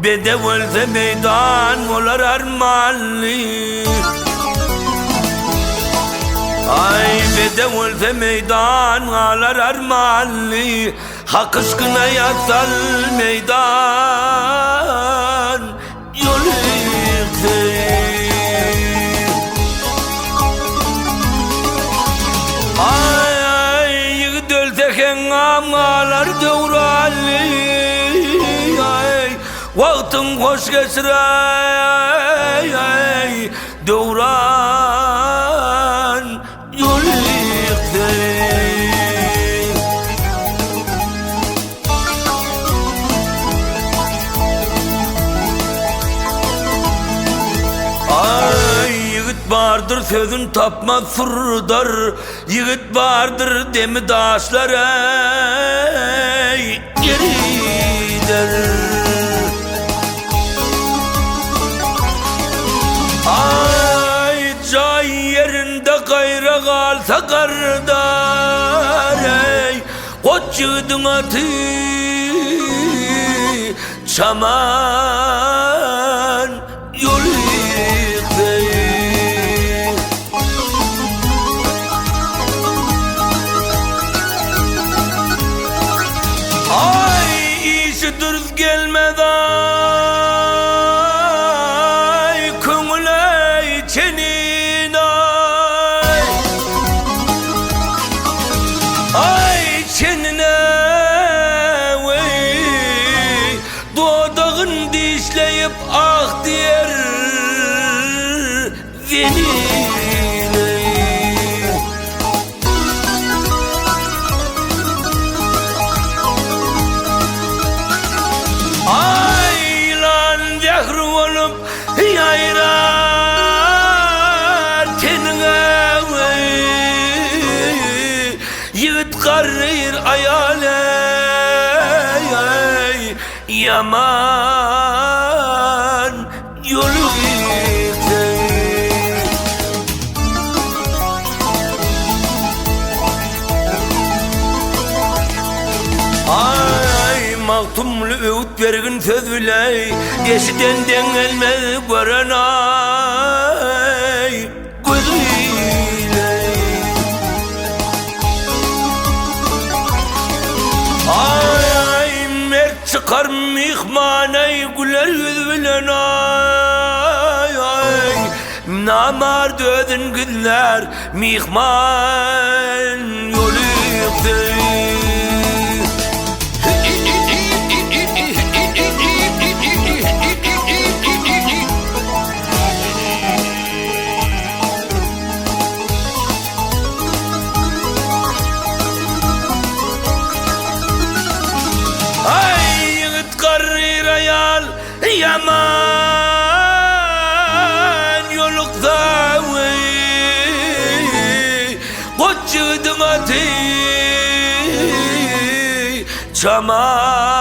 Bedevelse meydan olar armalli. Ay bedevelse meydan olar armalli. Hak aşkına yatsal meydan yol yıktı. Ay yıkıt ölseken amalar devralli. Vaktin hoş geçir ay devran yol yıktı. Ay yigit vardır sözün tapmaz surdar. Yigit vardır demi taşlar ey gerider. Ay cay yerinde gayra kalsa kardar ey koç yiğidin atı çaman yol yıktı. Ay işi dürüst gelmez ay köngüle içenin ay. Ay çenine vey doğdağın dişleyip ah diyer zenine. Ay lan zehri olup yayrar tenine vey. Yigit karrir ayal ey yaman yol yıktı. Ay maktumlu öğüt vergin söz bile eşiden dengelmez gören ay gözüyle. Ay mert çıkar mihmaney güler yüz bilen ay ay. Namard ödün günler mihman yol yıktı. Yaman yolukta koç yiğidin atı çaman